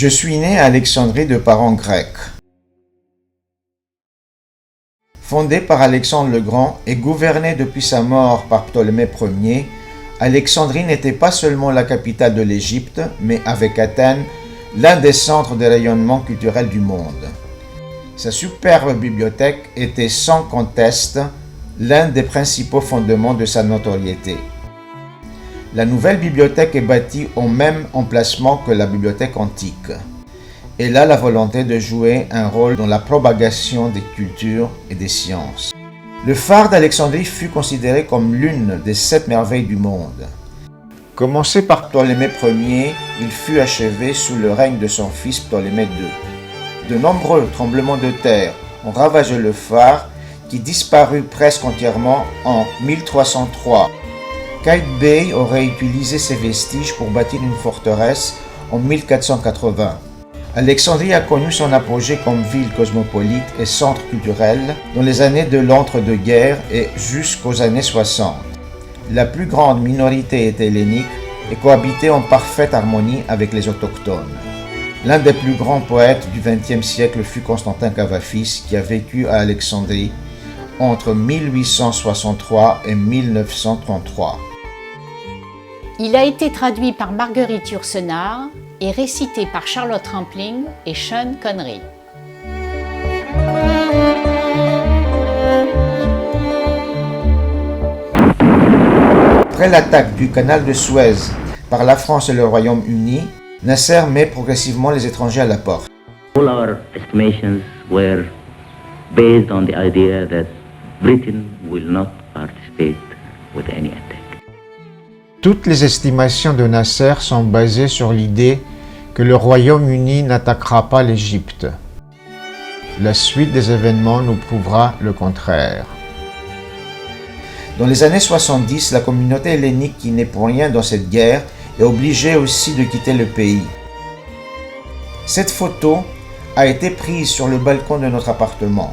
Je suis né à Alexandrie de parents grecs. Fondé par Alexandre le Grand et gouverné depuis sa mort par Ptolémée Ier, Alexandrie n'était pas seulement la capitale de l'Égypte, mais avec Athènes, l'un des centres de rayonnement culturel du monde. Sa superbe bibliothèque était sans conteste l'un des principaux fondements de sa notoriété. La nouvelle bibliothèque est bâtie au même emplacement que la bibliothèque antique. Elle a la volonté de jouer un rôle dans la propagation des cultures et des sciences. Le phare d'Alexandrie fut considéré comme l'une des 7 merveilles du monde. Commencé par Ptolémée Ier, il fut achevé sous le règne de son fils Ptolémée II. De nombreux tremblements de terre ont ravagé le phare qui disparut presque entièrement en 1303. Qaït Bey aurait utilisé ces vestiges pour bâtir une forteresse en 1480. Alexandrie a connu son apogée comme ville cosmopolite et centre culturel dans les années de l'entre-deux-guerres et jusqu'aux années 60. La plus grande minorité était hellénique et cohabitait en parfaite harmonie avec les autochtones. L'un des plus grands poètes du XXe siècle fut Constantin Cavafis, qui a vécu à Alexandrie entre 1863 et 1933. Il a été traduit par Marguerite Yourcenar et récité par Charlotte Rampling et Sean Connery. Après l'attaque du canal de Suez par la France et le Royaume-Uni, Nasser met progressivement les étrangers à la porte. All our estimations were based on the idea that Britain will not participate with any attack. Toutes les estimations de Nasser sont basées sur l'idée que le Royaume-Uni n'attaquera pas l'Égypte. La suite des événements nous prouvera le contraire. Dans les années 70, la communauté hellénique qui n'est pour rien dans cette guerre est obligée aussi de quitter le pays. Cette photo a été prise sur le balcon de notre appartement,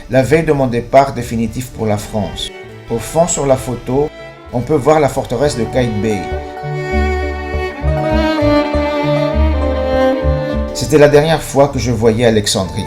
la veille de mon départ définitif pour la France. Au fond sur la photo, on peut voir la forteresse de Qaït Bey. C'était la dernière fois que je voyais Alexandrie.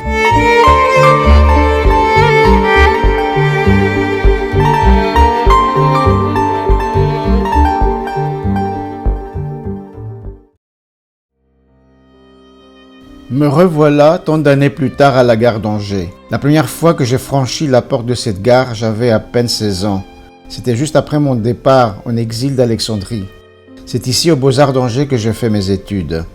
Me revoilà tant d'années plus tard à la gare d'Angers. La première fois que j'ai franchi la porte de cette gare, j'avais à peine 16 ans. C'était juste après mon départ en exil d'Alexandrie. C'est ici aux Beaux-Arts d'Angers que je fais mes études.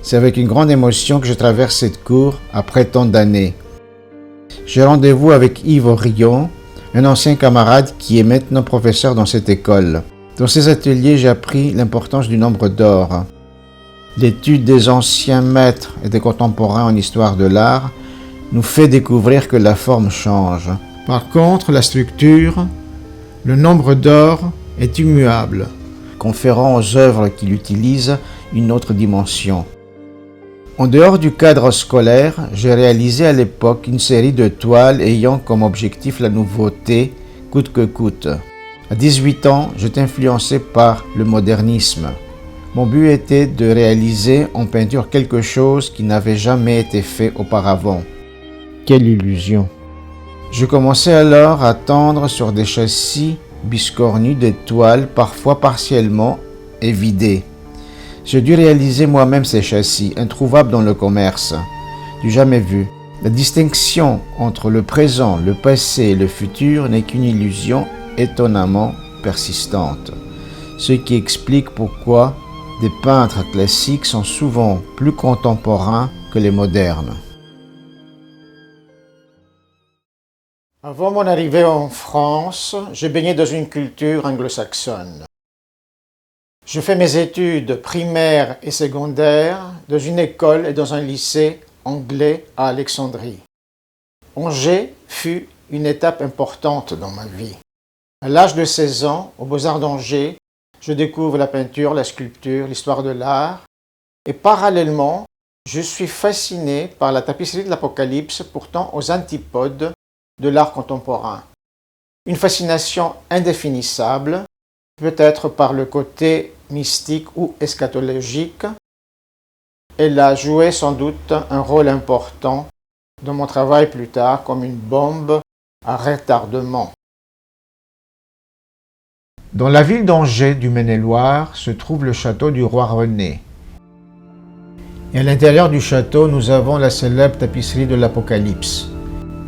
C'est avec une grande émotion que je traverse cette cour après tant d'années. J'ai rendez-vous avec Yves Orion, un ancien camarade qui est maintenant professeur dans cette école. Dans ces ateliers, j'ai appris l'importance du nombre d'or. L'étude des anciens maîtres et des contemporains en histoire de l'art nous fait découvrir que la forme change. Par contre, la structure, le nombre d'or est immuable, conférant aux œuvres qu'il utilise une autre dimension. En dehors du cadre scolaire, j'ai réalisé à l'époque une série de toiles ayant comme objectif la nouveauté, coûte que coûte. À 18 ans, j'étais influencé par le modernisme. Mon but était de réaliser en peinture quelque chose qui n'avait jamais été fait auparavant. Quelle illusion! Je commençais alors à tendre sur des châssis biscornus des toiles, parfois partiellement évidées. J'ai dû réaliser moi-même ces châssis, introuvables dans le commerce, du jamais vu. La distinction entre le présent, le passé et le futur n'est qu'une illusion étonnamment persistante, ce qui explique pourquoi des peintres classiques sont souvent plus contemporains que les modernes. Avant mon arrivée en France, j'ai baigné dans une culture anglo-saxonne. Je fais mes études primaires et secondaires dans une école et dans un lycée anglais à Alexandrie. Angers fut une étape importante dans ma vie. À l'âge de 16 ans, aux Beaux-Arts d'Angers, je découvre la peinture, la sculpture, l'histoire de l'art et parallèlement, je suis fasciné par la tapisserie de l'Apocalypse, pourtant aux antipodes de l'art contemporain. Une fascination indéfinissable, peut-être par le côté mystique ou eschatologique, Elle a joué sans doute un rôle important dans mon travail plus tard comme une bombe à retardement. Dans la ville d'Angers du Maine-et-Loire se trouve le château du roi René. Et à l'intérieur du château, nous avons la célèbre tapisserie de l'Apocalypse.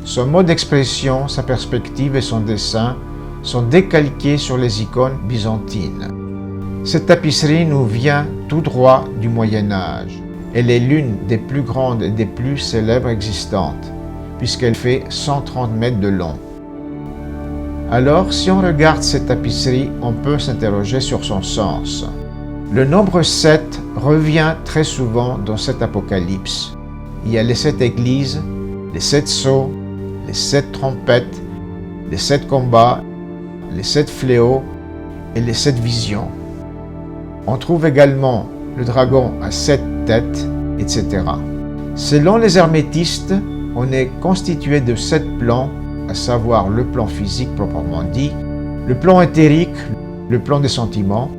Son mode d'expression, sa perspective et son dessin sont décalqués sur les icônes byzantines. Cette tapisserie nous vient tout droit du Moyen Âge. Elle est l'une des plus grandes et des plus célèbres existantes, puisqu'elle fait 130 mètres de long. Alors, si on regarde cette tapisserie, on peut s'interroger sur son sens. Le nombre 7 revient très souvent dans cet apocalypse. Il y a les 7 églises, les 7 sceaux, les 7 trompettes, les 7 combats, les 7 fléaux et les 7 visions. On trouve également le dragon à 7 têtes, etc. Selon les hermétistes, on est constitué de 7 plans, à savoir le plan physique proprement dit, le plan éthérique, le plan des sentiments,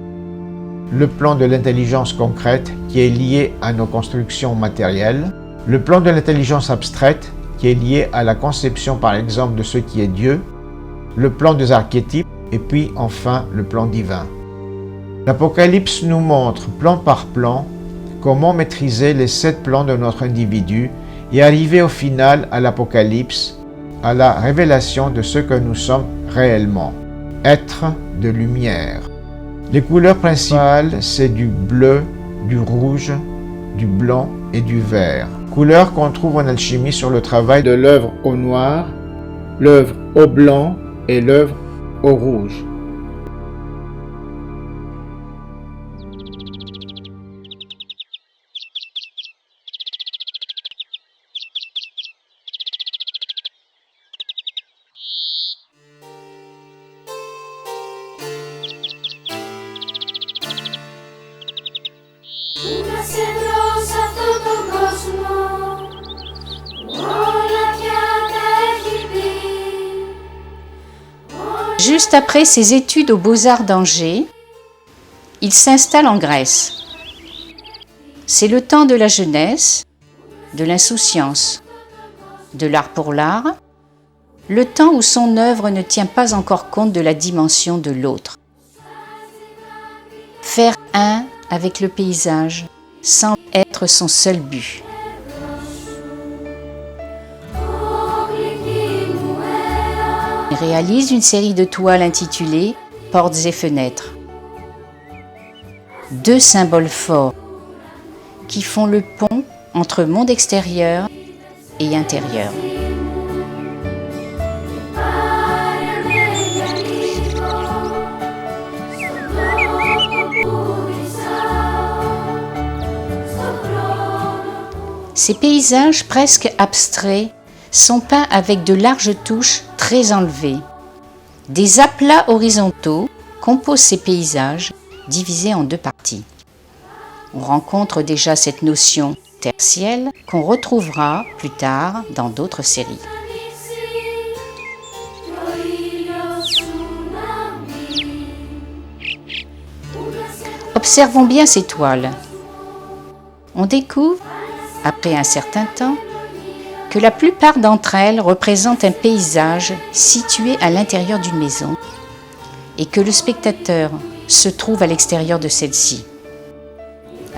le plan de l'intelligence concrète qui est lié à nos constructions matérielles, le plan de l'intelligence abstraite qui est lié à la conception par exemple de ce qui est Dieu, le plan des archétypes et puis enfin le plan divin. L'Apocalypse nous montre plan par plan comment maîtriser les 7 plans de notre individu et arriver au final à l'Apocalypse, à la révélation de ce que nous sommes réellement, être de lumière. Les couleurs principales, c'est du bleu, du rouge, du blanc et du vert. Couleurs qu'on trouve en alchimie sur le travail de l'œuvre au noir, l'œuvre au blanc et l'œuvre au rouge. Juste après ses études aux Beaux-Arts d'Angers, il s'installe en Grèce. C'est le temps de la jeunesse, de l'insouciance, de l'art pour l'art, le temps où son œuvre ne tient pas encore compte de la dimension de l'autre. Faire un avec le paysage semble être son seul but. Il réalise une série de toiles intitulées « Portes et fenêtres ». 2 symboles forts qui font le pont entre monde extérieur et intérieur. Ces paysages presque abstraits sont peints avec de larges touches très enlevées. Des aplats horizontaux composent ces paysages divisés en 2 parties. On rencontre déjà cette notion tertielle qu'on retrouvera plus tard dans d'autres séries. Observons bien ces toiles. On découvre, après un certain temps, que la plupart d'entre elles représentent un paysage situé à l'intérieur d'une maison et que le spectateur se trouve à l'extérieur de celle-ci.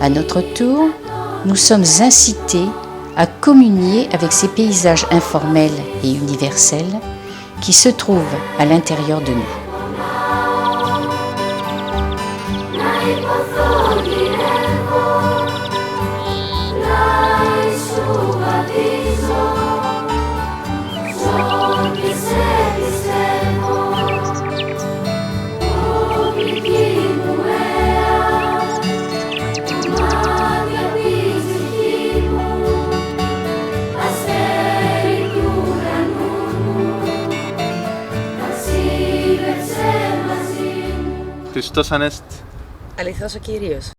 À notre tour, nous sommes incités à communier avec ces paysages informels et universels qui se trouvent à l'intérieur de nous. Χριστός Ανέστη. Αληθώς ο Κύριος.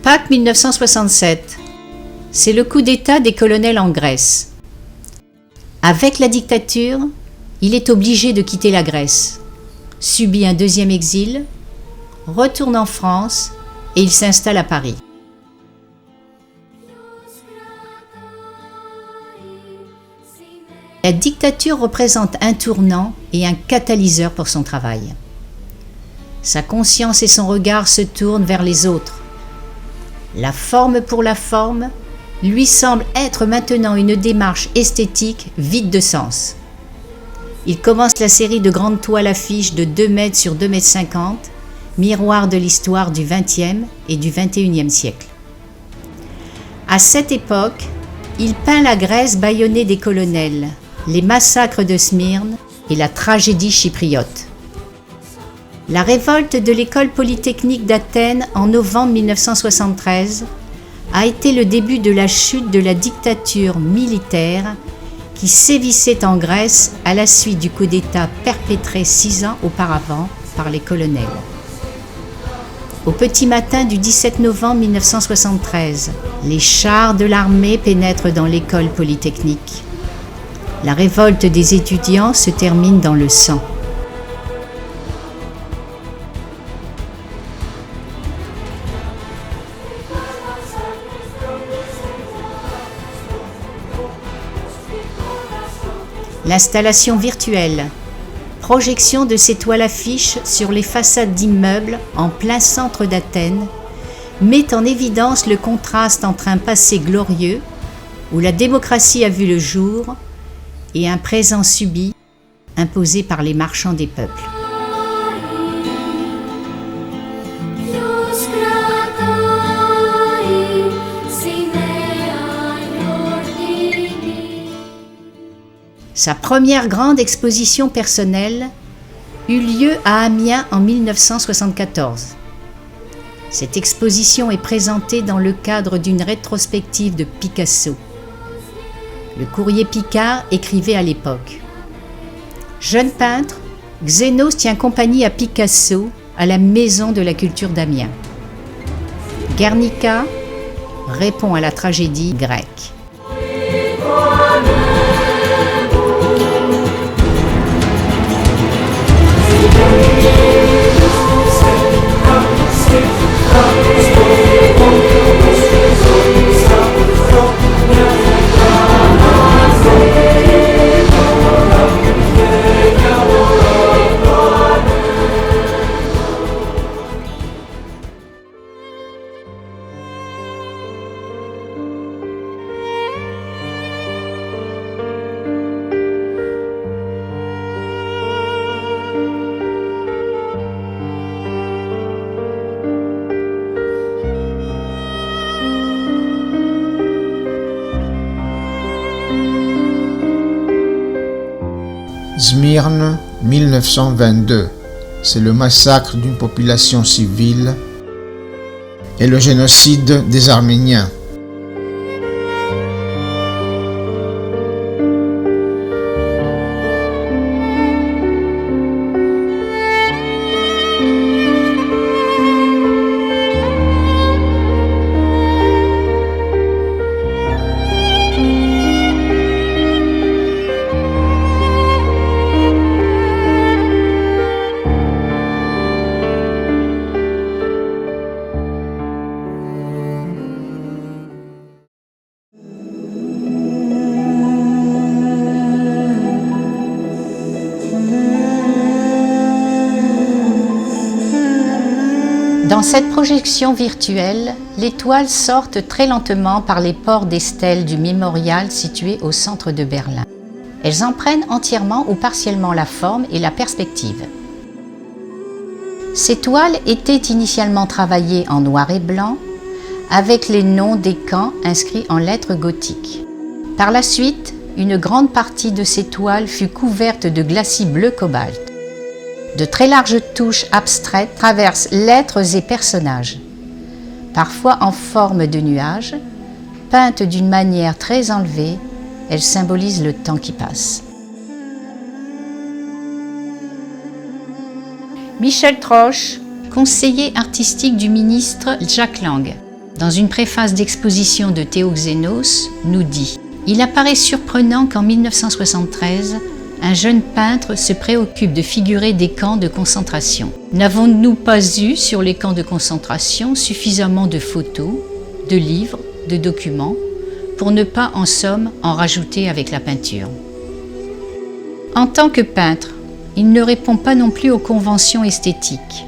Pâques 1967. C'est le coup d'État des colonels en Grèce. Avec la dictature, il est obligé de quitter la Grèce, subit un deuxième exil, retourne en France et il s'installe à Paris. La dictature représente un tournant et un catalyseur pour son travail. Sa conscience et son regard se tournent vers les autres. La forme pour la forme lui semble être maintenant une démarche esthétique vide de sens. Il commence la série de grandes toiles affiches de 2 mètres sur 2 mètres 50, miroir de l'histoire du XXe et du XXIe siècle. À cette époque, il peint la Grèce bâillonnée des colonels, les massacres de Smyrne et la tragédie chypriote. La révolte de l'école polytechnique d'Athènes en novembre 1973 a été le début de la chute de la dictature militaire qui sévissait en Grèce à la suite du coup d'État perpétré 6 ans auparavant par les colonels. Au petit matin du 17 novembre 1973, les chars de l'armée pénètrent dans l'école polytechnique. La révolte des étudiants se termine dans le sang. L'installation virtuelle, projection de ces toiles affiches sur les façades d'immeubles en plein centre d'Athènes, met en évidence le contraste entre un passé glorieux, où la démocratie a vu le jour, et un présent subi, imposé par les marchands des peuples. Sa première grande exposition personnelle eut lieu à Amiens en 1974. Cette exposition est présentée dans le cadre d'une rétrospective de Picasso. Le courrier Picard écrivait à l'époque : jeune peintre, Xénos tient compagnie à Picasso à la Maison de la Culture d'Amiens. Guernica répond à la tragédie grecque. Smyrne, 1922. C'est le massacre d'une population civile et le génocide des Arméniens. Dans cette projection virtuelle, les toiles sortent très lentement par les pores des stèles du mémorial situé au centre de Berlin. Elles en prennent entièrement ou partiellement la forme et la perspective. Ces toiles étaient initialement travaillées en noir et blanc, avec les noms des camps inscrits en lettres gothiques. Par la suite, une grande partie de ces toiles fut couverte de glacis bleu cobalt. De très larges touches abstraites traversent lettres et personnages, parfois en forme de nuages, peintes d'une manière très enlevée, elles symbolisent le temps qui passe. Michel Troche, conseiller artistique du ministre Jacques Lang, dans une préface d'exposition de Théo Xénos, nous dit : il apparaît surprenant qu'en 1973, un jeune peintre se préoccupe de figurer des camps de concentration. N'avons-nous pas eu sur les camps de concentration suffisamment de photos, de livres, de documents, pour ne pas en somme en rajouter avec la peinture? En tant que peintre, il ne répond pas non plus aux conventions esthétiques.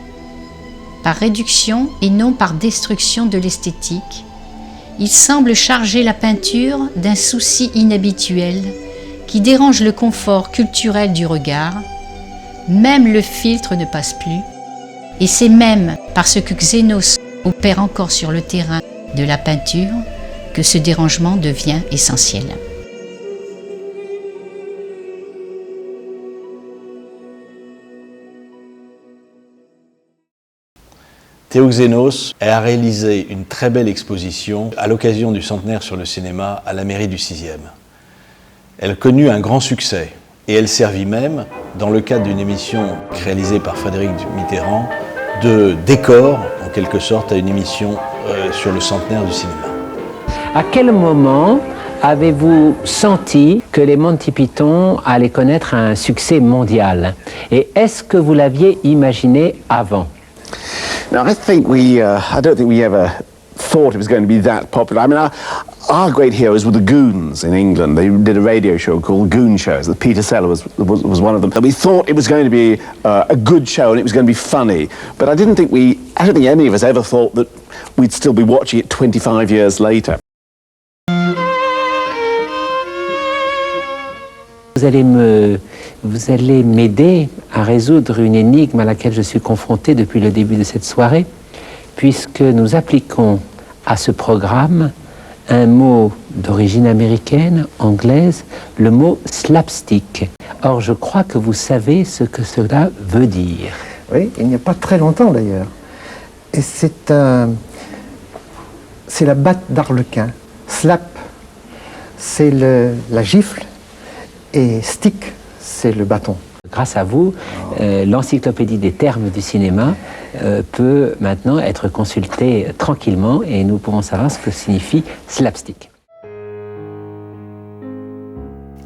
Par réduction et non par destruction de l'esthétique, il semble charger la peinture d'un souci inhabituel qui dérange le confort culturel du regard. Même le filtre ne passe plus, et c'est même parce que Xénos opère encore sur le terrain de la peinture que ce dérangement devient essentiel. Théo Xénos a réalisé une très belle exposition à l'occasion du centenaire sur le cinéma à la mairie du 6e. Elle connut un grand succès et elle servit même, dans le cadre d'une émission réalisée par Frédéric Mitterrand, de décor, en quelque sorte, à une émission sur le centenaire du cinéma. À quel moment avez-vous senti que les Monty Python allaient connaître un succès mondial? Et est-ce que vous l'aviez imaginé avant? Now, I don't think we ever thought it was going to be that popular. I mean, our great heroes were the Goons in England. They did a radio show called The Goon Shows. Peter Sellers was one of them. And we thought it was going to be a good show and it was going to be funny. But I don't think any of us ever thought that we'd still be watching it 25 years later. Vous allez m'aider à résoudre une énigme à laquelle je suis confronté depuis le début de cette soirée, puisque nous appliquons à ce programme un mot d'origine américaine, anglaise, le mot slapstick. Or, je crois que vous savez ce que cela veut dire. Oui, il n'y a pas très longtemps d'ailleurs. Et c'est la batte d'arlequin. Slap, c'est la gifle, et stick, c'est le bâton. Grâce à vous, l'encyclopédie des termes du cinéma peut maintenant être consultée tranquillement et nous pourrons savoir ce que signifie slapstick.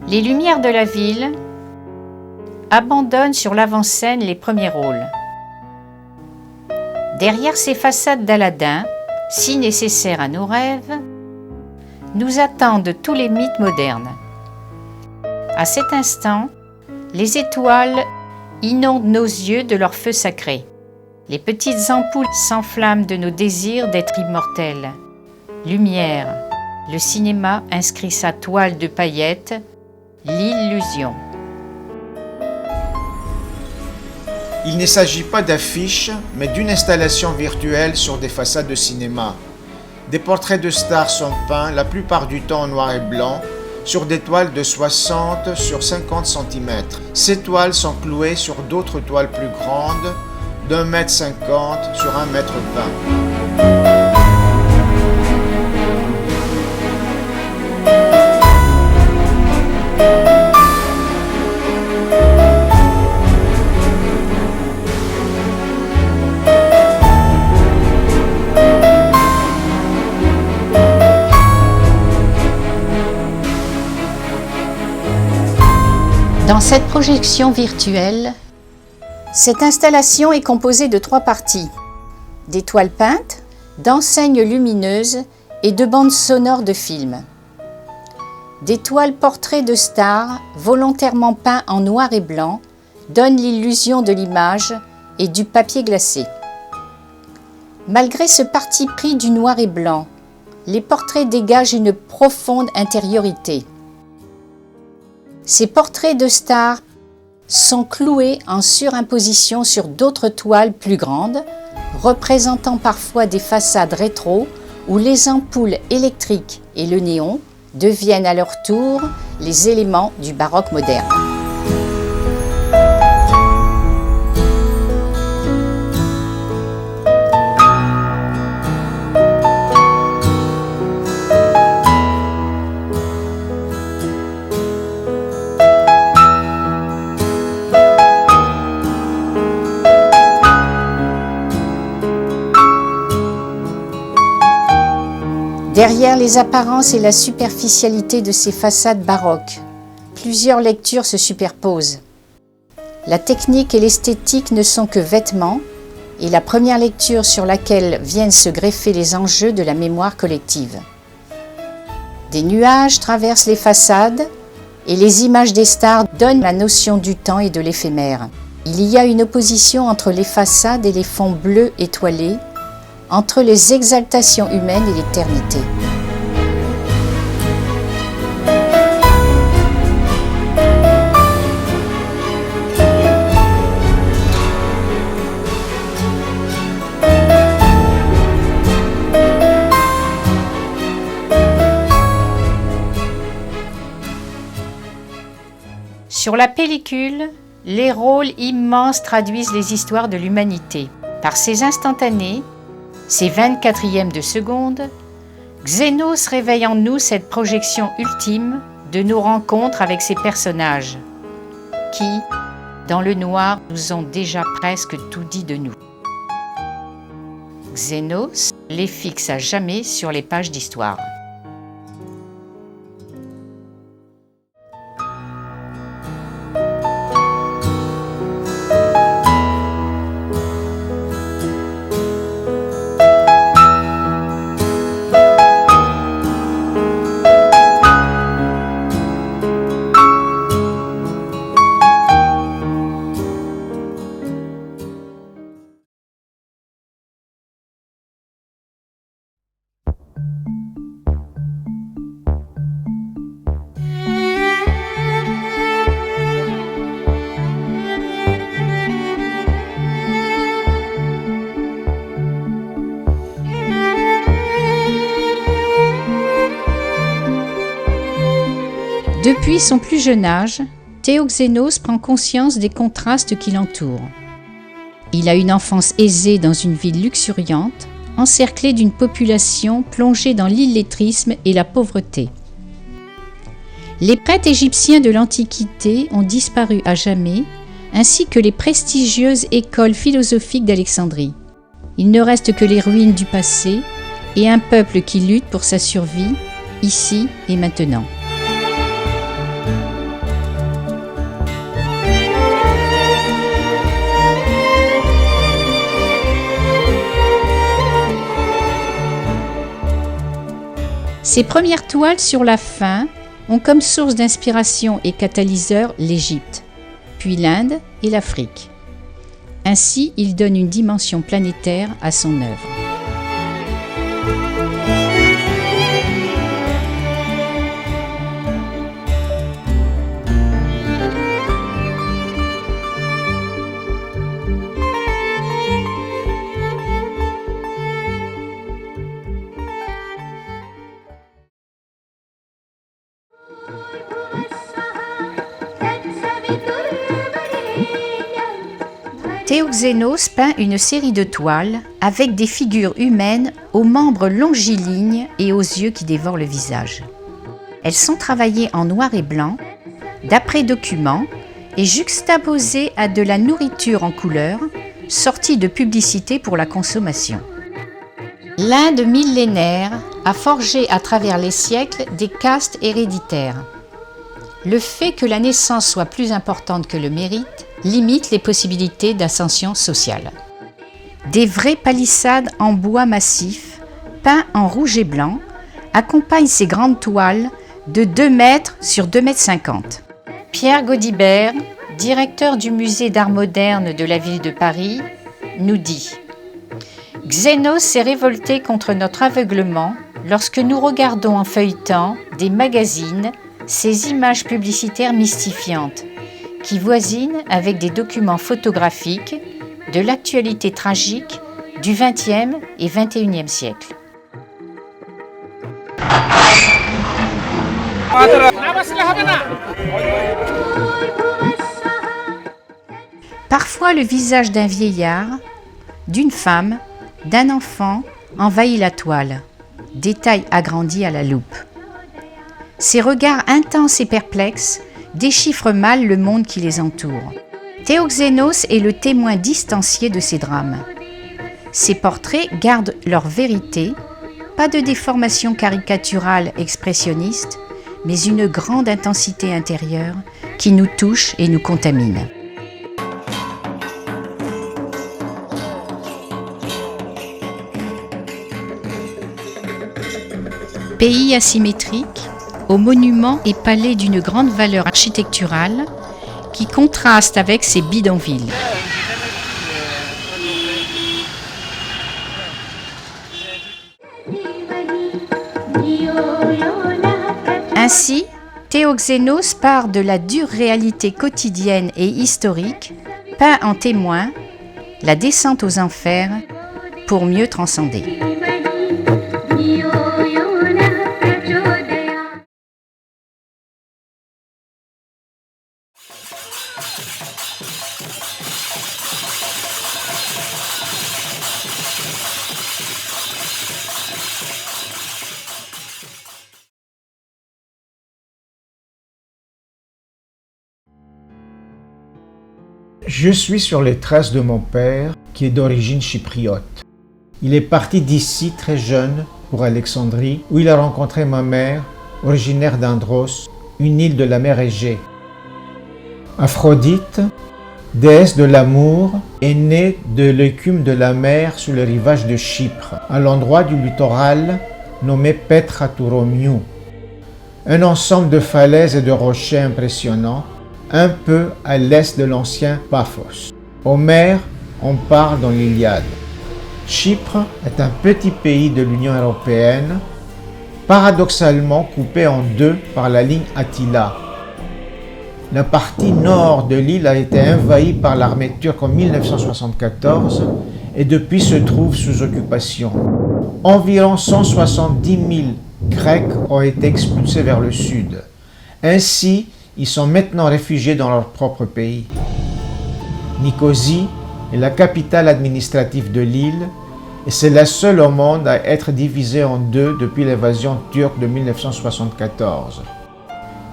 Les lumières de la ville abandonnent sur l'avant-scène les premiers rôles. Derrière ces façades d'Aladin, si nécessaires à nos rêves, nous attendent tous les mythes modernes. À cet instant, les étoiles inondent nos yeux de leur feu sacré. Les petites ampoules s'enflamment de nos désirs d'être immortels. Lumière, le cinéma inscrit sa toile de paillettes, l'illusion. Il ne s'agit pas d'affiches, mais d'une installation virtuelle sur des façades de cinéma. Des portraits de stars sont peints, la plupart du temps en noir et blanc, sur des toiles de 60 sur 50 cm. Ces toiles sont clouées sur d'autres toiles plus grandes, d'1,50 m sur 1,20 m. Dans cette projection virtuelle, cette installation est composée de 3 parties. Des toiles peintes, d'enseignes lumineuses et de bandes sonores de films. Des toiles portraits de stars, volontairement peints en noir et blanc, donnent l'illusion de l'image et du papier glacé. Malgré ce parti pris du noir et blanc, les portraits dégagent une profonde intériorité. Ces portraits de stars sont cloués en surimposition sur d'autres toiles plus grandes, représentant parfois des façades rétro où les ampoules électriques et le néon deviennent à leur tour les éléments du baroque moderne. Derrière les apparences et la superficialité de ces façades baroques, Plusieurs lectures se superposent. La technique et l'esthétique ne sont que vêtements, et la première lecture sur laquelle viennent se greffer les enjeux de la mémoire collective. Des nuages traversent les façades, et les images des stars donnent la notion du temps et de l'éphémère. Il y a une opposition entre les façades et les fonds bleus étoilés, entre les exaltations humaines et l'éternité. Sur la pellicule, les rôles immenses traduisent les histoires de l'humanité. Par ces instantanés, ces 24e de seconde, Xénos réveille en nous cette projection ultime de nos rencontres avec ces personnages qui, dans le noir, nous ont déjà presque tout dit de nous. Xénos les fixe à jamais sur les pages d'histoire. Depuis son plus jeune âge, Théoxénos prend conscience des contrastes qui l'entourent. Il a une enfance aisée dans une ville luxuriante, encerclé d'une population plongée dans l'illettrisme et la pauvreté. Les prêtres égyptiens de l'Antiquité ont disparu à jamais, ainsi que les prestigieuses écoles philosophiques d'Alexandrie. Il ne reste que les ruines du passé et un peuple qui lutte pour sa survie, ici et maintenant. Ses premières toiles sur la faim ont comme source d'inspiration et catalyseur l'Égypte, puis l'Inde et l'Afrique. Ainsi, il donne une dimension planétaire à son œuvre. Théoxénos peint une série de toiles avec des figures humaines aux membres longilignes et aux yeux qui dévorent le visage. Elles sont travaillées en noir et blanc, d'après documents, et juxtaposées à de la nourriture en couleur, sortie de publicité pour la consommation. L'Inde millénaire a forgé à travers les siècles des castes héréditaires. Le fait que la naissance soit plus importante que le mérite limite les possibilités d'ascension sociale. Des vraies palissades en bois massif, peints en rouge et blanc, accompagnent ces grandes toiles de 2 mètres sur 2,50 m. Pierre Gaudibert, directeur du musée d'art moderne de la ville de Paris, nous dit « Xénos s'est révolté contre notre aveuglement lorsque nous regardons en feuilletant des magazines ces images publicitaires mystifiantes qui voisinent avec des documents photographiques de l'actualité tragique du XXe et XXIe siècle. Parfois, le visage d'un vieillard, d'une femme, d'un enfant envahit la toile, détail agrandi à la loupe. Ces regards intenses et perplexes déchiffrent mal le monde qui les entoure. Théoxénos est le témoin distancié de ces drames. Ces portraits gardent leur vérité, pas de déformation caricaturale expressionniste, mais une grande intensité intérieure qui nous touche et nous contamine. Pays asymétrique, aux monuments et palais d'une grande valeur architecturale qui contrastent avec ces bidonvilles. Ainsi, Théoxénos part de la dure réalité quotidienne et historique, peint en témoin la descente aux enfers pour mieux transcender. Je suis sur les traces de mon père, qui est d'origine chypriote. Il est parti d'ici très jeune pour Alexandrie, où il a rencontré ma mère, originaire d'Andros, une île de la mer Égée. Aphrodite, déesse de l'amour, est née de l'écume de la mer sur le rivage de Chypre, à l'endroit du littoral nommé Petra Touromiou, un ensemble de falaises et de rochers impressionnants, un peu à l'est de l'ancien Paphos. Homère en parle dans l'Iliade. Chypre est un petit pays de l'Union européenne, paradoxalement coupé en deux par la ligne Attila. La partie nord de l'île a été envahie par l'armée turque en 1974 et depuis se trouve sous occupation. Environ 170 000 Grecs ont été expulsés vers le sud. Ainsi, ils sont maintenant réfugiés dans leur propre pays. Nicosie est la capitale administrative de l'île et c'est la seule au monde à être divisée en deux depuis l'évasion turque de 1974.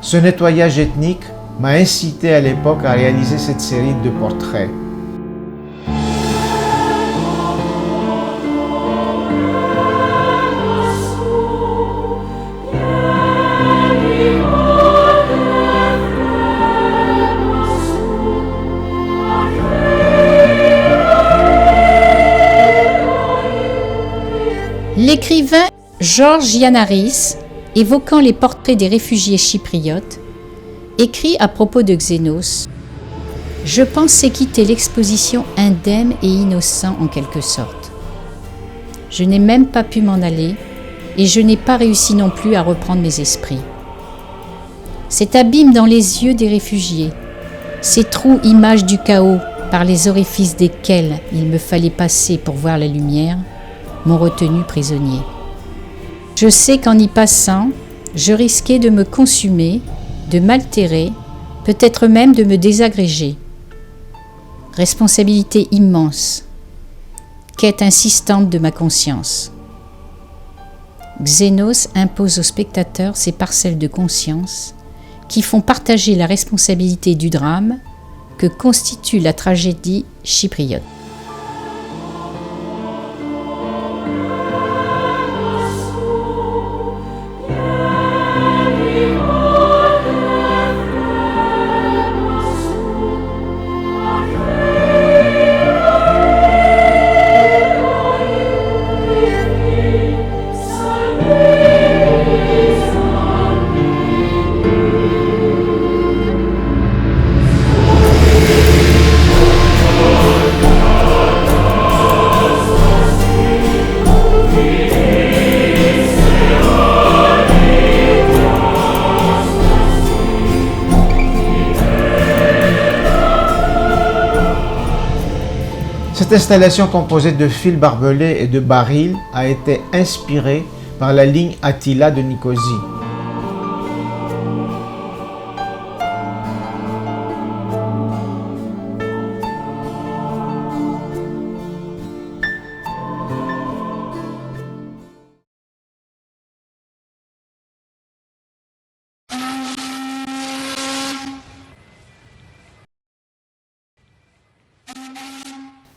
Ce nettoyage ethnique m'a incité à l'époque à réaliser cette série de portraits. L'écrivain Georges Giannaris, évoquant les portraits des réfugiés chypriotes, écrit à propos de Xénos « Je pensais quitter l'exposition indemne et innocent en quelque sorte. Je n'ai même pas pu m'en aller et je n'ai pas réussi non plus à reprendre mes esprits. Cet abîme dans les yeux des réfugiés, ces trous images du chaos par les orifices desquels il me fallait passer pour voir la lumière, m'ont retenu prisonnier. Je sais qu'en y passant, je risquais de me consumer, de m'altérer, peut-être même de me désagréger. Responsabilité immense, quête insistante de ma conscience. Xénos impose aux spectateurs ces parcelles de conscience qui font partager la responsabilité du drame que constitue la tragédie chypriote. Cette installation composée de fils barbelés et de barils a été inspirée par la ligne Attila de Nicosie.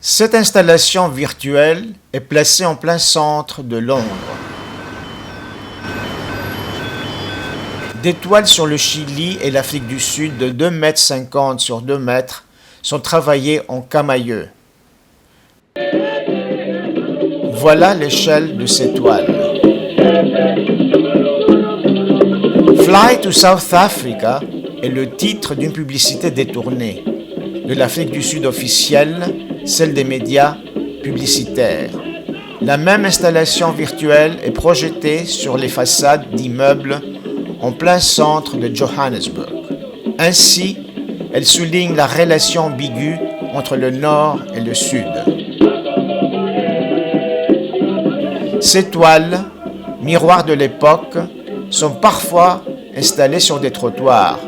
Cette installation virtuelle est placée en plein centre de Londres. Des toiles sur le Chili et l'Afrique du Sud de 2,50 m sur 2 mètres sont travaillées en camailleux. Voilà l'échelle de ces toiles. Fly to South Africa est le titre d'une publicité détournée. De l'Afrique du Sud officielle, celle des médias publicitaires. La même installation virtuelle est projetée sur les façades d'immeubles en plein centre de Johannesburg. Ainsi, elle souligne la relation ambiguë entre le Nord et le Sud. Ces toiles, miroirs de l'époque, sont parfois installées sur des trottoirs.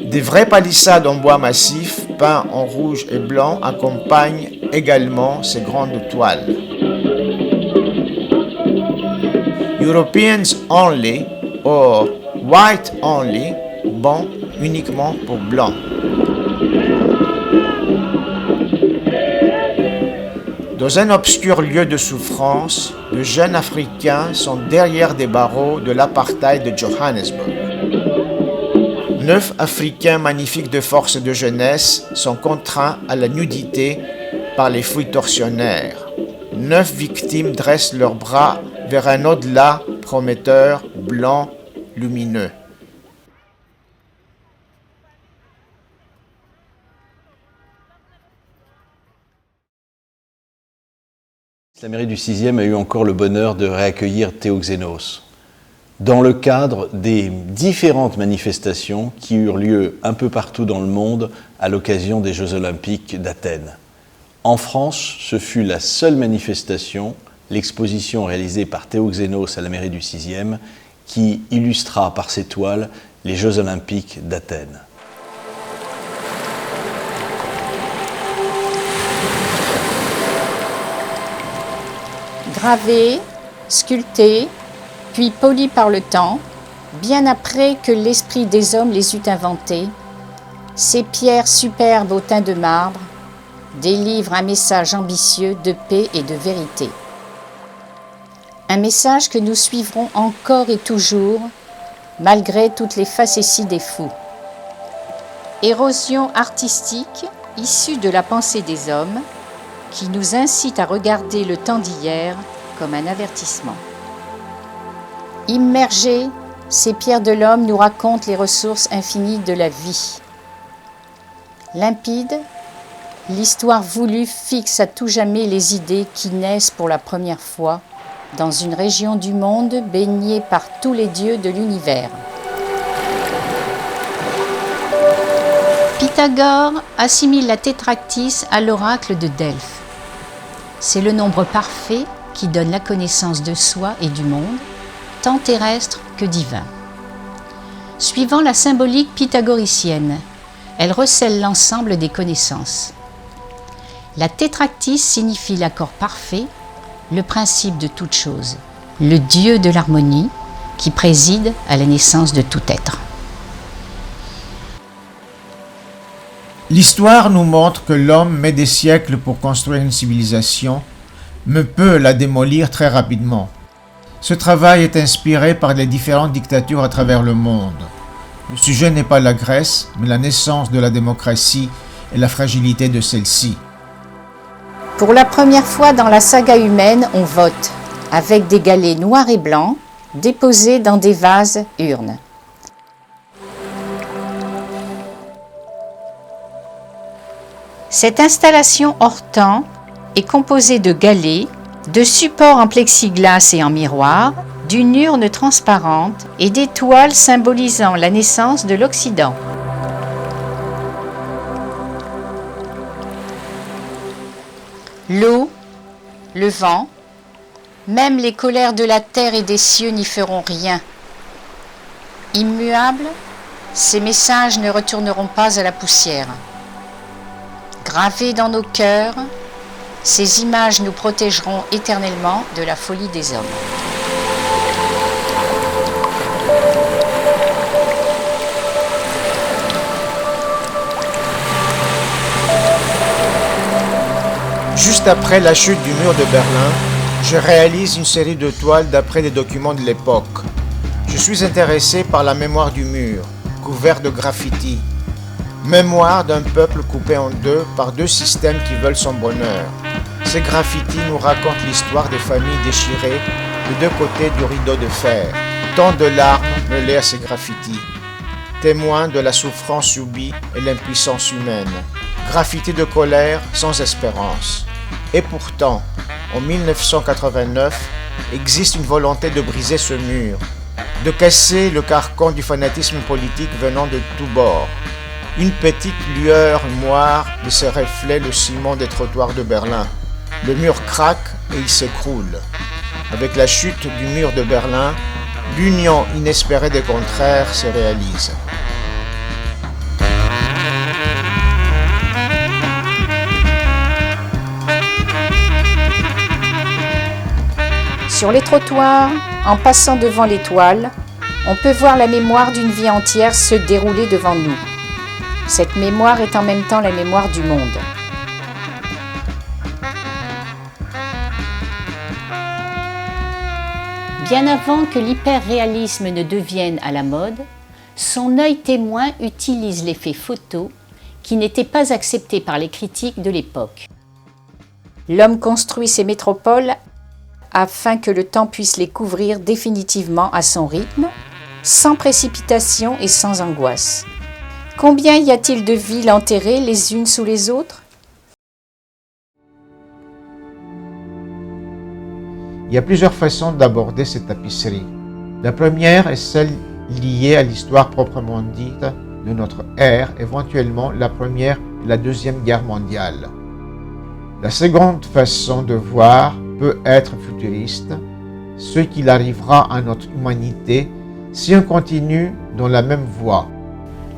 Des vraies palissades en bois massif, peints en rouge et blanc, accompagnent également ces grandes toiles. Europeans only, or white only, bon uniquement pour blanc. Dans un obscur lieu de souffrance, de jeunes Africains sont derrière des barreaux de l'apartheid de Johannesburg. 9 Africains magnifiques de force et de jeunesse sont contraints à la nudité par les fouilles tortionnaires. 9 victimes dressent leurs bras vers un au-delà prometteur, blanc, lumineux. La mairie du 6e a eu encore le bonheur de réaccueillir Théo Xénos dans le cadre des différentes manifestations qui eurent lieu un peu partout dans le monde à l'occasion des Jeux Olympiques d'Athènes. En France, ce fut la seule manifestation, l'exposition réalisée par Théo Xénos à la mairie du 6e, qui illustra par ses toiles les Jeux Olympiques d'Athènes. Gravés, sculptés, puis polis par le temps, bien après que l'esprit des hommes les eut inventés, ces pierres superbes au teint de marbre délivrent un message ambitieux de paix et de vérité. Un message que nous suivrons encore et toujours, malgré toutes les facéties des fous. Érosion artistique issue de la pensée des hommes, qui nous incite à regarder le temps d'hier comme un avertissement. Immergées, ces pierres de l'homme nous racontent les ressources infinies de la vie. Limpide, l'histoire voulue fixe à tout jamais les idées qui naissent pour la première fois dans une région du monde baignée par tous les dieux de l'univers. Pythagore assimile la tétractys à l'oracle de Delphes. C'est le nombre parfait qui donne la connaissance de soi et du monde, tant terrestre que divin. Suivant la symbolique pythagoricienne, elle recèle l'ensemble des connaissances. La tétractys signifie l'accord parfait, le principe de toute chose, le dieu de l'harmonie qui préside à la naissance de tout être. L'histoire nous montre que l'homme met des siècles pour construire une civilisation, mais peut la démolir très rapidement. Ce travail est inspiré par les différentes dictatures à travers le monde. Le sujet n'est pas la Grèce, mais la naissance de la démocratie et la fragilité de celle-ci. Pour la première fois dans la saga humaine, on vote, avec des galets noirs et blancs, déposés dans des vases urnes. Cette installation hors temps est composée de galets, de supports en plexiglas et en miroir, d'une urne transparente et d'étoiles symbolisant la naissance de l'Occident. L'eau, le vent, même les colères de la terre et des cieux n'y feront rien. Immuables, ces messages ne retourneront pas à la poussière. Gravés dans nos cœurs, ces images nous protégeront éternellement de la folie des hommes. Juste après la chute du mur de Berlin, je réalise une série de toiles d'après des documents de l'époque. Je suis intéressé par la mémoire du mur, couvert de graffitis. Mémoire d'un peuple coupé en deux par deux systèmes qui veulent son bonheur. Ces graffitis nous racontent l'histoire des familles déchirées de deux côtés du rideau de fer. Tant de larmes mêlées à ces graffitis, témoins de la souffrance subie et l'impuissance humaine. Graffitis de colère sans espérance. Et pourtant, en 1989, existe une volonté de briser ce mur, de casser le carcan du fanatisme politique venant de tous bords. Une petite lueur noire de ses reflets le ciment des trottoirs de Berlin. Le mur craque et il s'écroule. Avec la chute du mur de Berlin, l'union inespérée des contraires se réalise. Sur les trottoirs, en passant devant l'étoile, on peut voir la mémoire d'une vie entière se dérouler devant nous. Cette mémoire est en même temps la mémoire du monde. Bien avant que l'hyperréalisme ne devienne à la mode, son œil témoin utilise l'effet photo qui n'était pas accepté par les critiques de l'époque. L'homme construit ses métropoles afin que le temps puisse les couvrir définitivement à son rythme, sans précipitation et sans angoisse. Combien y a-t-il de villes enterrées les unes sous les autres ? Il y a plusieurs façons d'aborder cette tapisserie. La première est celle liée à l'histoire proprement dite de notre ère, éventuellement la Première et la Deuxième Guerre mondiale. La seconde façon de voir peut être futuriste, ce qu'il arrivera à notre humanité si on continue dans la même voie.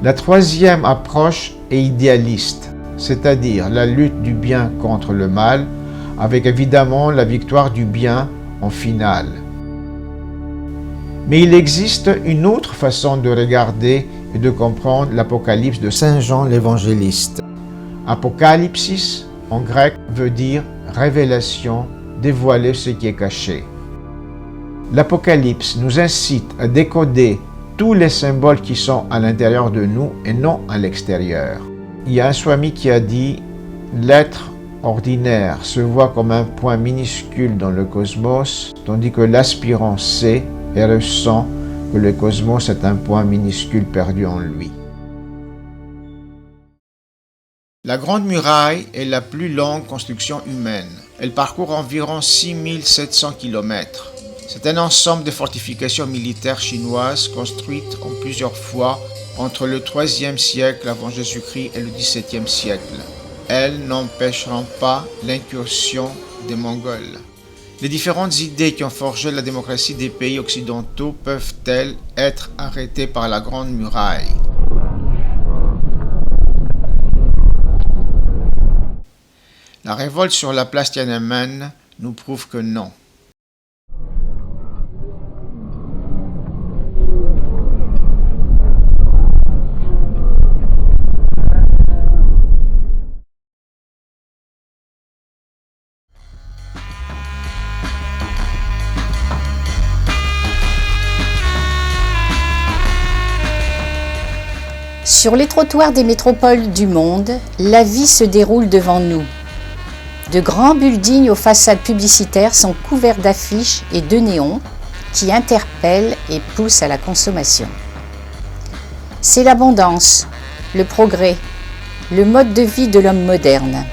La troisième approche est idéaliste, c'est-à-dire la lutte du bien contre le mal, avec évidemment la victoire du bien en finale. Mais il existe une autre façon de regarder et de comprendre l'Apocalypse de Saint Jean l'Évangéliste. Apocalypsis, en grec, veut dire révélation, dévoiler ce qui est caché. L'Apocalypse nous incite à décoder tous les symboles qui sont à l'intérieur de nous et non à l'extérieur. Il y a un Swami qui a dit « L'être ordinaire se voit comme un point minuscule dans le cosmos, tandis que l'aspirant sait et ressent que le cosmos est un point minuscule perdu en lui. » La Grande Muraille est la plus longue construction humaine. Elle parcourt environ 6700 km. C'est un ensemble de fortifications militaires chinoises construites en plusieurs fois entre le IIIe siècle avant Jésus-Christ et le XVIIe siècle. Elles n'empêcheront pas l'incursion des Mongols. Les différentes idées qui ont forgé la démocratie des pays occidentaux peuvent-elles être arrêtées par la Grande Muraille ? La révolte sur la place Tiananmen nous prouve que non. Sur les trottoirs des métropoles du monde, la vie se déroule devant nous. De grands buildings aux façades publicitaires sont couverts d'affiches et de néons qui interpellent et poussent à la consommation. C'est l'abondance, le progrès, le mode de vie de l'homme moderne.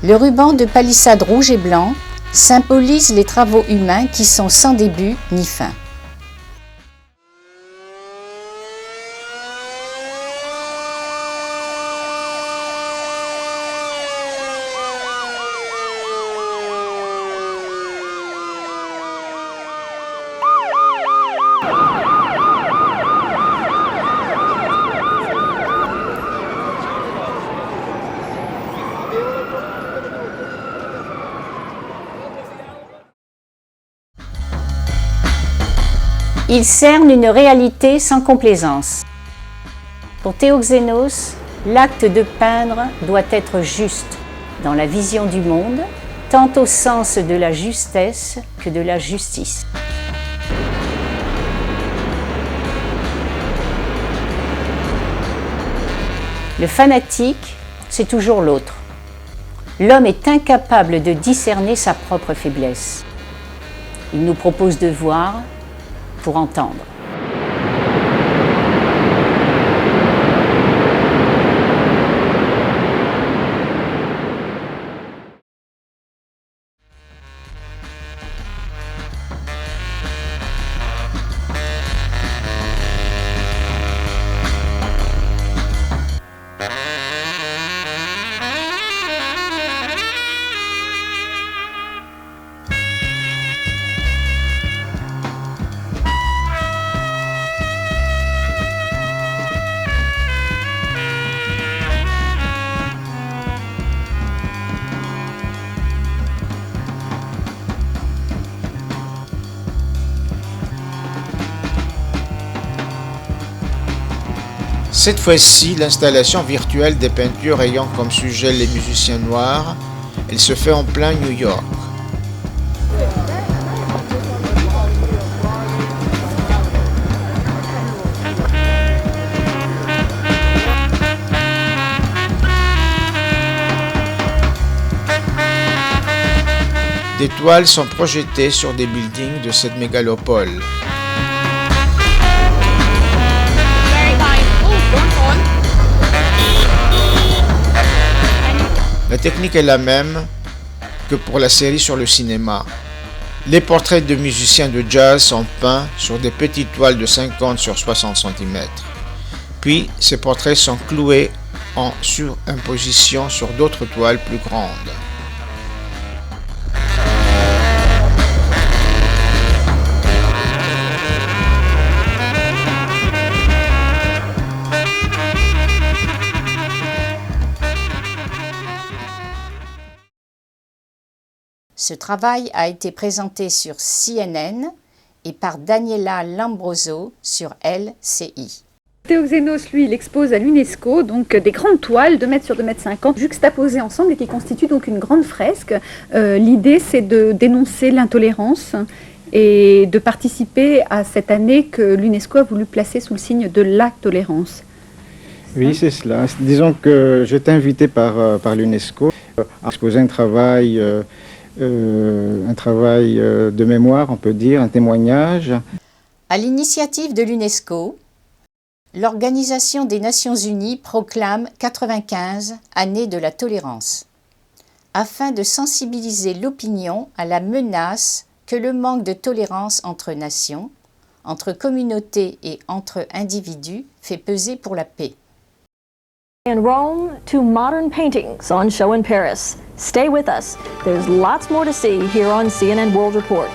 Le ruban de palissade rouge et blanc symbolise les travaux humains qui sont sans début ni fin. Il cerne une réalité sans complaisance. Pour Théoxénos, l'acte de peindre doit être juste dans la vision du monde, tant au sens de la justesse que de la justice. Le fanatique, c'est toujours l'autre. L'homme est incapable de discerner sa propre faiblesse. Il nous propose de voir pour entendre. Cette fois-ci, l'installation virtuelle des peintures ayant comme sujet les musiciens noirs, elle se fait en plein New York. Des toiles sont projetées sur des buildings de cette mégalopole. La technique est la même que pour la série sur le cinéma. Les portraits de musiciens de jazz sont peints sur des petites toiles de 50 sur 60 cm. Puis, ces portraits sont cloués en surimposition sur d'autres toiles plus grandes. Ce travail a été présenté sur CNN et par Daniela Lambroso sur LCI. Théo Xenos, lui, il expose à l'UNESCO donc des grandes toiles, 2 mètres sur 2,50 m, juxtaposées ensemble et qui constituent donc une grande fresque. L'idée, c'est de dénoncer l'intolérance et de participer à cette année que l'UNESCO a voulu placer sous le signe de la tolérance. Oui, c'est cela. Disons que j'étais invité par l'UNESCO à exposer un travail de mémoire, on peut dire, un témoignage. À l'initiative de l'UNESCO, l'Organisation des Nations Unies proclame 95 année de la tolérance, afin de sensibiliser l'opinion à la menace que le manque de tolérance entre nations, entre communautés et entre individus fait peser pour la paix. In Rome, 2 modern paintings on show in Paris. Stay with us. There's lots more to see here on CNN World Report.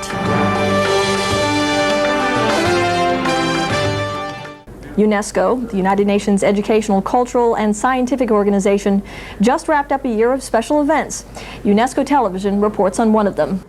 UNESCO, the United Nations Educational, Cultural, and Scientific Organization, just wrapped up a year of special events. UNESCO Television reports on one of them.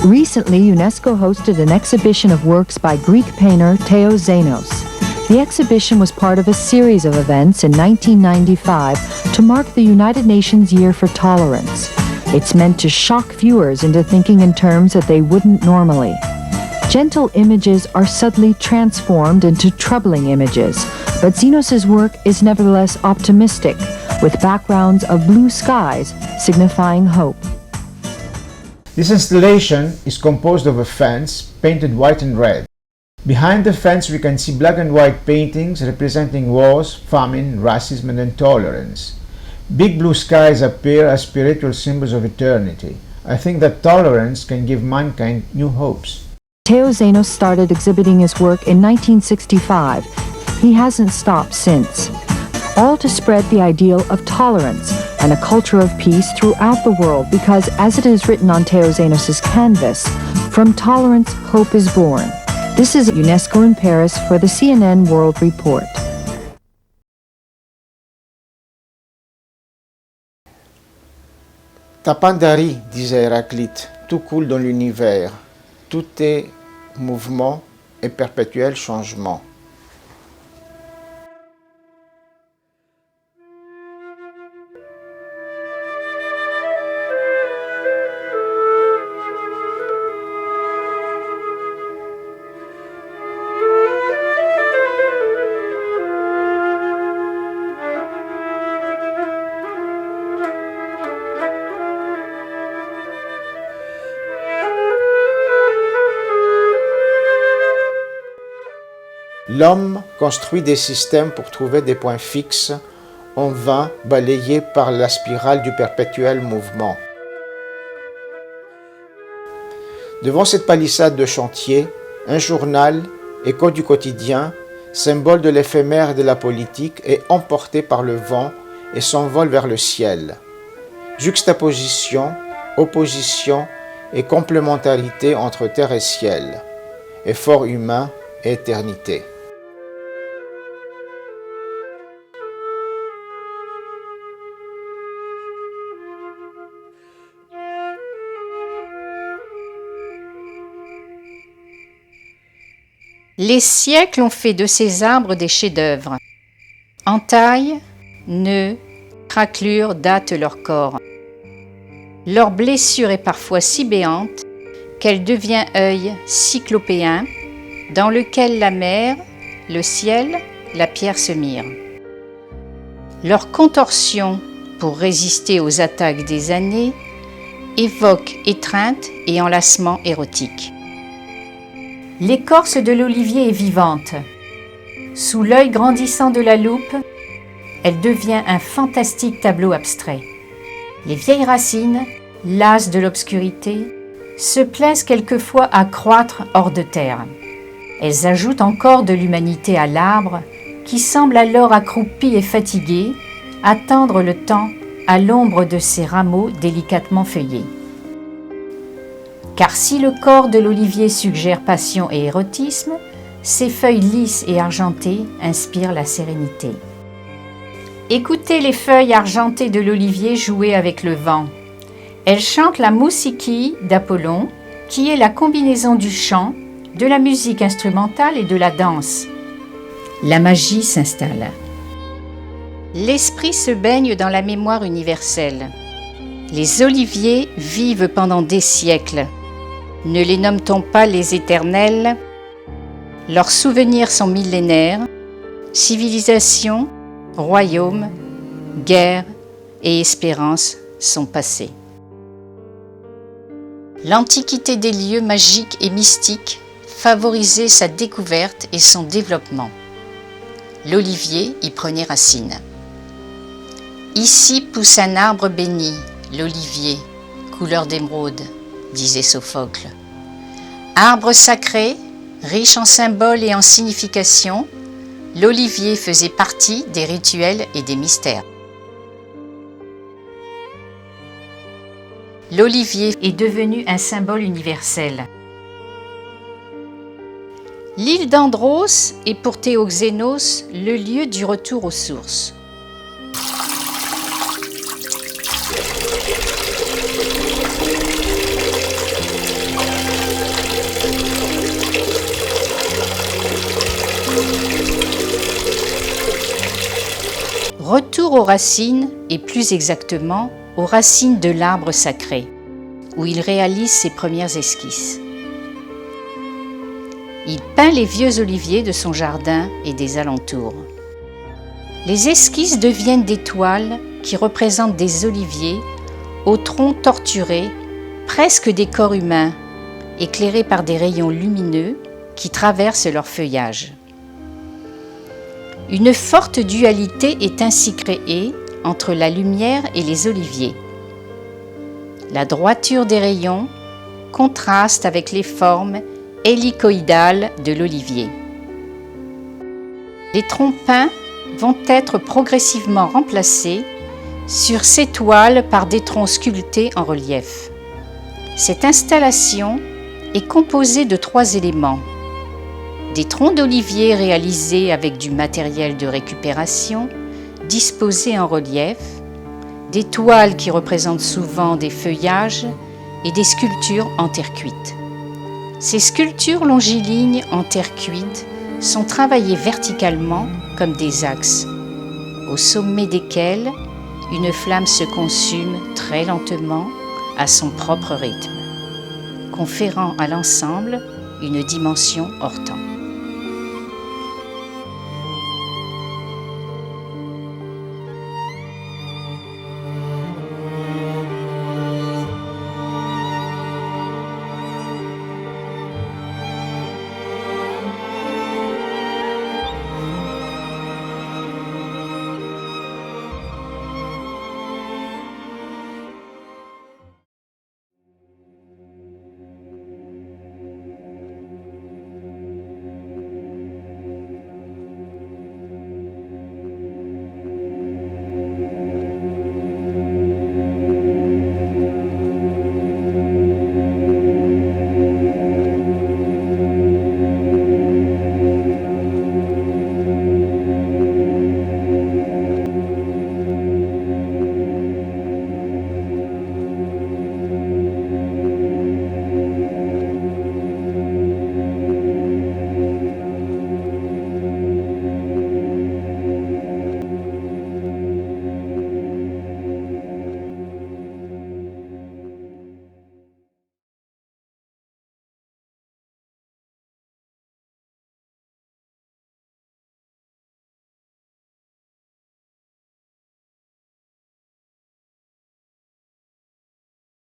Recently, UNESCO hosted an exhibition of works by Greek painter Theos Xenos. The exhibition was part of a series of events in 1995 to mark the United Nations Year for Tolerance. It's meant to shock viewers into thinking in terms that they wouldn't normally. Gentle images are subtly transformed into troubling images, but Xenos' work is nevertheless optimistic, with backgrounds of blue skies signifying hope. This installation is composed of a fence painted white and red. Behind the fence we can see black and white paintings representing wars, famine, racism and intolerance. Big blue skies appear as spiritual symbols of eternity. I think that tolerance can give mankind new hopes. Theos Xenos started exhibiting his work in 1965. He hasn't stopped since. All to spread the ideal of tolerance and a culture of peace throughout the world because, as it is written on Theos Xenos' canvas, from tolerance, hope is born. This is UNESCO in Paris for the CNN World Report. Tapandari, disait Héraclite, tout coule dans l'univers, tout est mouvement et perpétuel changement. L'homme construit des systèmes pour trouver des points fixes, en vain balayés par la spirale du perpétuel mouvement. Devant cette palissade de chantier, un journal, écho du quotidien, symbole de l'éphémère et de la politique, est emporté par le vent et s'envole vers le ciel. Juxtaposition, opposition et complémentarité entre terre et ciel, effort humain et éternité. Les siècles ont fait de ces arbres des chefs-d'œuvre. Entailles, nœuds, craquelures datent leur corps. Leur blessure est parfois si béante qu'elle devient œil cyclopéen dans lequel la mer, le ciel, la pierre se mirent. Leur contorsion pour résister aux attaques des années évoque étreinte et enlacement érotique. L'écorce de l'olivier est vivante. Sous l'œil grandissant de la loupe, elle devient un fantastique tableau abstrait. Les vieilles racines, lasses de l'obscurité, se plaisent quelquefois à croître hors de terre. Elles ajoutent encore de l'humanité à l'arbre, qui semble alors accroupi et fatigué, attendre le temps à l'ombre de ses rameaux délicatement feuillés. Car si le corps de l'olivier suggère passion et érotisme, ses feuilles lisses et argentées inspirent la sérénité. Écoutez les feuilles argentées de l'olivier jouer avec le vent. Elles chantent la moussiki d'Apollon, qui est la combinaison du chant, de la musique instrumentale et de la danse. La magie s'installe. L'esprit se baigne dans la mémoire universelle. Les oliviers vivent pendant des siècles. Ne les nomme-t-on pas les éternels? Leurs souvenirs sont millénaires. Civilisation, royaume, guerre et espérance sont passés. L'antiquité des lieux magiques et mystiques favorisait sa découverte et son développement. L'olivier y prenait racine. Ici pousse un arbre béni, l'olivier, couleur d'émeraude, disait Sophocle. Arbre sacré, riche en symboles et en significations, l'olivier faisait partie des rituels et des mystères. L'olivier est devenu un symbole universel. L'île d'Andros est pour Théoxénos le lieu du retour aux sources. Retour aux racines, et plus exactement aux racines de l'arbre sacré, où il réalise ses premières esquisses. Il peint les vieux oliviers de son jardin et des alentours. Les esquisses deviennent des toiles qui représentent des oliviers au tronc torturé, presque des corps humains, éclairés par des rayons lumineux qui traversent leur feuillage. Une forte dualité est ainsi créée entre la lumière et les oliviers. La droiture des rayons contraste avec les formes hélicoïdales de l'olivier. Les troncs peints vont être progressivement remplacés sur ces toiles par des troncs sculptés en relief. Cette installation est composée de 3 éléments. Des troncs d'olivier réalisés avec du matériel de récupération, disposés en relief, des toiles qui représentent souvent des feuillages et des sculptures en terre cuite. Ces sculptures longilignes en terre cuite sont travaillées verticalement comme des axes, au sommet desquels une flamme se consume très lentement à son propre rythme, conférant à l'ensemble une dimension hors temps.